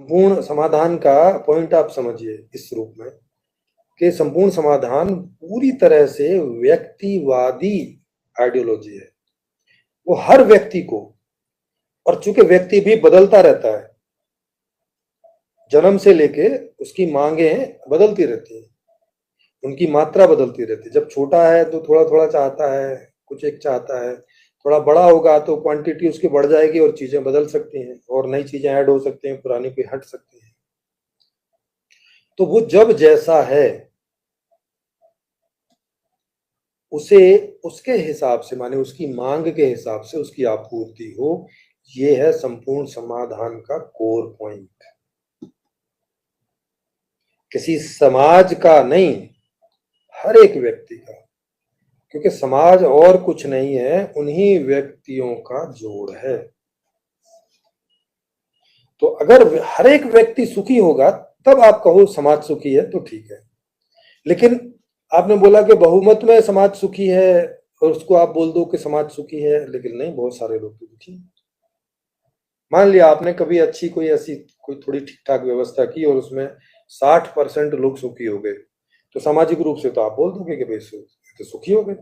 संपूर्ण समाधान का पॉइंट आप समझिए इस रूप में कि संपूर्ण समाधान पूरी तरह से व्यक्तिवादी आइडियोलॉजी है। वो हर व्यक्ति को, और चूंकि व्यक्ति भी बदलता रहता है, जन्म से लेके उसकी मांगे बदलती रहती है, उनकी मात्रा बदलती रहती है। जब छोटा है तो थोड़ा थोड़ा चाहता है, कुछ एक चाहता है, थोड़ा बड़ा होगा तो क्वांटिटी उसकी बढ़ जाएगी और चीजें बदल सकती हैं और नई चीजें ऐड हो सकती हैं, पुरानी कोई हट सकती हैं। तो वो जब जैसा है उसे उसके हिसाब से, माने उसकी मांग के हिसाब से उसकी आपूर्ति हो, ये है संपूर्ण समाधान का कोर पॉइंट। किसी समाज का नहीं, हर एक व्यक्ति का, क्योंकि समाज और कुछ नहीं है, उन्हीं व्यक्तियों का जोड़ है। तो अगर हर एक व्यक्ति सुखी होगा तब आप कहो समाज सुखी है, तो ठीक है। लेकिन आपने बोला कि बहुमत में समाज सुखी है और उसको आप बोल दो कि समाज सुखी है, लेकिन नहीं, बहुत सारे लोग तो दुखी हैं। मान लिया आपने कभी अच्छी कोई ऐसी कोई थोड़ी ठीक ठाक व्यवस्था की और उसमें 60% लोग सुखी हो गए, तो सामाजिक रूप से तो आप बोल दोगे कि भाई तो सुखी हो गए,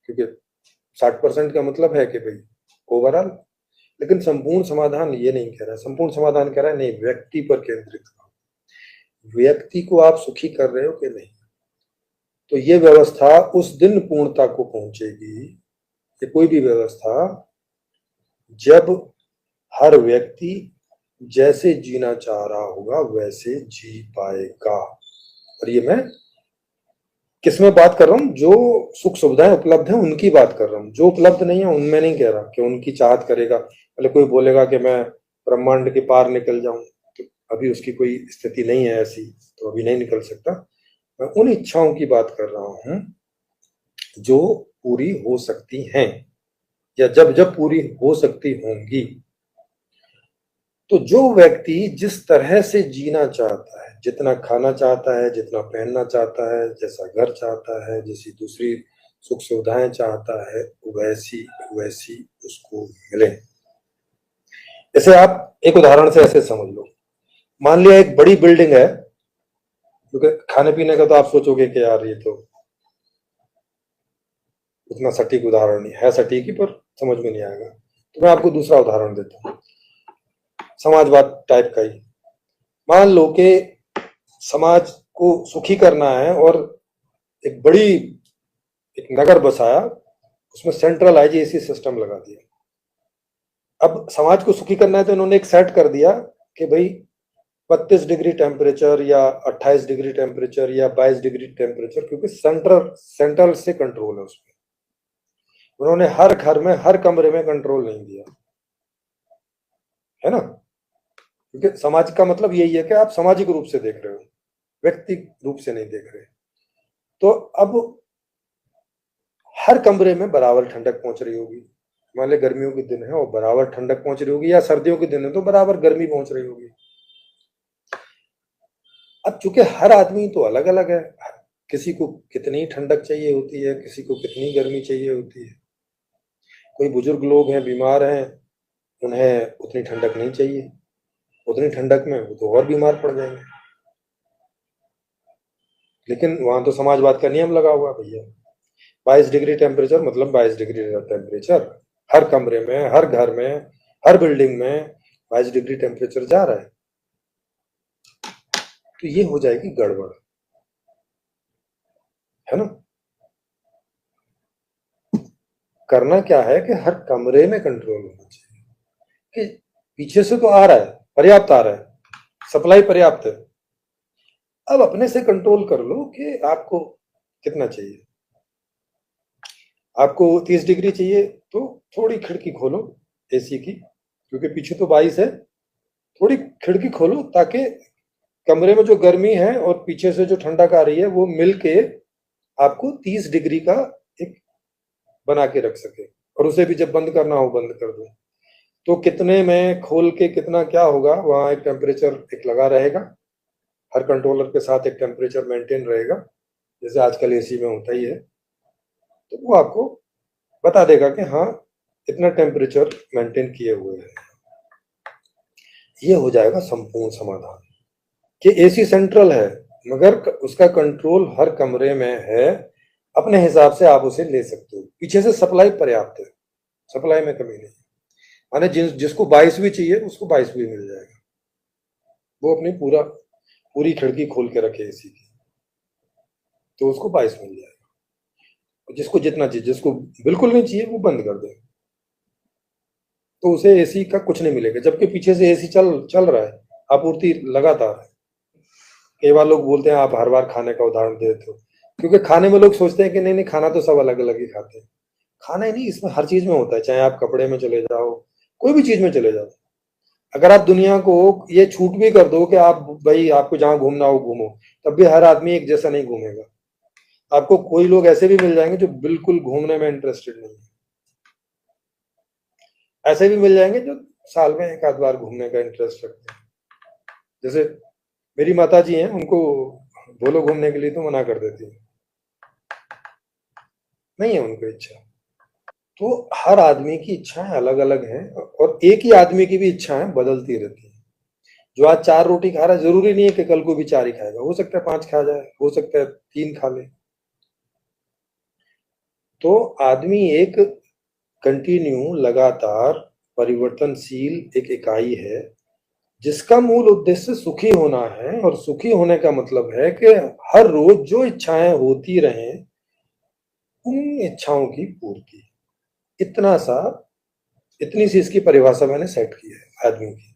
क्योंकि 60% का मतलब है कि भाई ओवरऑल। लेकिन संपूर्ण समाधान ये नहीं कह रहा। संपूर्ण समाधान कह रहा है नहीं, व्यक्ति पर केंद्रित करो, व्यक्ति को आप सुखी कर रहे हो कि नहीं। तो ये व्यवस्था उस दिन पूर्णता को पहुंचेगी, ये कोई भी व्यवस्था, जब हर व्यक्ति जैसे जीना चाह रहा होगा वैसे जी पाएगा। और ये मैं किसमें बात कर रहा हूं? जो सुख सुविधाएं उपलब्ध हैं उनकी बात कर रहा हूं। जो उपलब्ध नहीं है उनमें नहीं कह रहा कि उनकी चाहत करेगा। पहले कोई बोलेगा कि मैं ब्रह्मांड के पार निकल जाऊं, तो अभी उसकी कोई स्थिति नहीं है ऐसी, तो अभी नहीं निकल सकता। मैं उन इच्छाओं की बात कर रहा हूं जो पूरी हो सकती हैं, या जब जब पूरी हो सकती होंगी। तो जो व्यक्ति जिस तरह से जीना चाहता है, जितना खाना चाहता है, जितना पहनना चाहता है, जैसा घर चाहता है, जैसी दूसरी सुख सुविधाएं चाहता है, वैसी वैसी उसको मिले। जैसे आप एक उदाहरण से ऐसे समझ लो, मान लिया एक बड़ी बिल्डिंग है, क्योंकि खाने पीने का तो आप सोचोगे कि यार ये तो उतना सटीक उदाहरण नहीं है, सटीक ही पर समझ में नहीं आएगा, तो मैं आपको दूसरा उदाहरण देता हूँ, समाजवाद टाइप का ही। मान लो कि समाज को सुखी करना है और एक बड़ी एक नगर बसाया, उसमें सेंट्रल आईजीएसी सिस्टम लगा दिया। अब समाज को सुखी करना है तो इन्होंने एक सेट कर दिया कि भाई 32 डिग्री टेम्परेचर या 28 डिग्री टेम्परेचर या 22 डिग्री टेम्परेचर, क्योंकि सेंट्रल से कंट्रोल है उसमें। उन्होंने हर घर में हर कमरे में कंट्रोल नहीं दिया, है ना, क्योंकि समाज का मतलब यही है कि आप सामाजिक रूप से देख रहे हो, व्यक्ति रूप से नहीं देख रहे। तो अब हर कमरे में बराबर ठंडक पहुंच रही होगी। मान ली गर्मियों के दिन है और बराबर ठंडक पहुंच रही होगी, या सर्दियों के दिन है तो बराबर गर्मी पहुंच रही होगी। अब चूंकि हर आदमी तो अलग अलग है, किसी को कितनी ठंडक चाहिए होती है, किसी को कितनी गर्मी चाहिए होती है। कोई बुजुर्ग लोग हैं, बीमार हैं, उन्हें उतनी ठंडक नहीं चाहिए, उतनी ठंडक में वो तो और बीमार पड़ जाएंगे। लेकिन वहां तो समाजवाद का नियम लगा हुआ भैया, 22 डिग्री टेम्परेचर मतलब 22 डिग्री टेम्परेचर, हर कमरे में, हर घर में, हर बिल्डिंग में 22 डिग्री टेम्परेचर जा रहा है। तो ये हो जाएगी गड़बड़, है ना। करना क्या है कि हर कमरे में कंट्रोल होना चाहिए कि पीछे से तो आ रहा है, पर्याप्त आ रहा है, सप्लाई पर्याप्त है। अब अपने से कंट्रोल कर लो कि आपको कितना चाहिए। आपको 30 डिग्री चाहिए तो थोड़ी खिड़की खोलो एसी की, क्योंकि पीछे तो 22 है, थोड़ी खिड़की खोलो ताकि कमरे में जो गर्मी है और पीछे से जो ठंडक आ रही है वो मिलके आपको 30 डिग्री का एक बना के रख सके। और उसे भी जब बंद करना हो बंद कर दो। तो कितने में खोल के कितना क्या होगा, वहां एक टेम्परेचर एक लगा रहेगा, हर कंट्रोलर के साथ एक टेम्परेचर मेंटेन रहेगा, जैसे आजकल एसी में होता ही है। तो वो आपको बता देगा कि हाँ इतना टेम्परेचर मेंटेन किए हुए है। ये हो जाएगा संपूर्ण समाधान। कि एसी सेंट्रल है मगर उसका कंट्रोल हर कमरे में है, अपने हिसाब से आप उसे ले सकते हो, पीछे से सप्लाई पर्याप्त है, सप्लाई में कमी नहीं। माने जिसको 22 भी चाहिए उसको 22 भी मिल जाएगा, वो अपनी पूरी खिड़की खोल के रखे एसी की तो उसको 22 मिल जाएगा। जिसको जितना चाहिए, जिसको बिल्कुल नहीं चाहिए वो बंद कर दे, तो उसे एसी का कुछ नहीं मिलेगा, जबकि पीछे से एसी चल रहा है, आपूर्ति लगातार है। कई बार लोग बोलते हैं आप हर बार खाने का उदाहरण देते हो, क्योंकि खाने में लोग सोचते हैं कि नहीं नहीं खाना तो सब अलग अलग ही खाते हैं। खाना ही नहीं, इसमें हर चीज में होता है, चाहे आप कपड़े में चले जाओ, कोई भी चीज में चले जाओ। अगर आप दुनिया को ये छूट भी कर दो कि आप भाई आपको जहां घूमना हो घूमो, तब भी हर आदमी एक जैसा नहीं घूमेगा। आपको कोई लोग ऐसे भी मिल जाएंगे जो बिल्कुल घूमने में इंटरेस्टेड नहीं है, ऐसे भी मिल जाएंगे जो साल में एक आध बार घूमने का इंटरेस्ट रखते हैं। जैसे मेरी माता जी हैं, उनको बोलो घूमने के लिए तो मना कर देती है, नहीं है उनको इच्छा। तो हर आदमी की इच्छाएं अलग अलग हैं, और एक ही आदमी की भी इच्छाएं बदलती रहती हैं। जो आज 4 रोटी खा रहा है जरूरी नहीं है कि कल को भी 4 ही खाएगा, हो सकता है 5 खा जाए, हो सकता है 3 खा ले। तो आदमी एक कंटिन्यू लगातार परिवर्तनशील एक इकाई है, जिसका मूल उद्देश्य सुखी होना है। और सुखी होने का मतलब है कि हर रोज जो इच्छाएं होती रहें उन इच्छाओं की पूर्ति। इतना सा इतनी सी इसकी परिभाषा मैंने सेट की है आदमी की।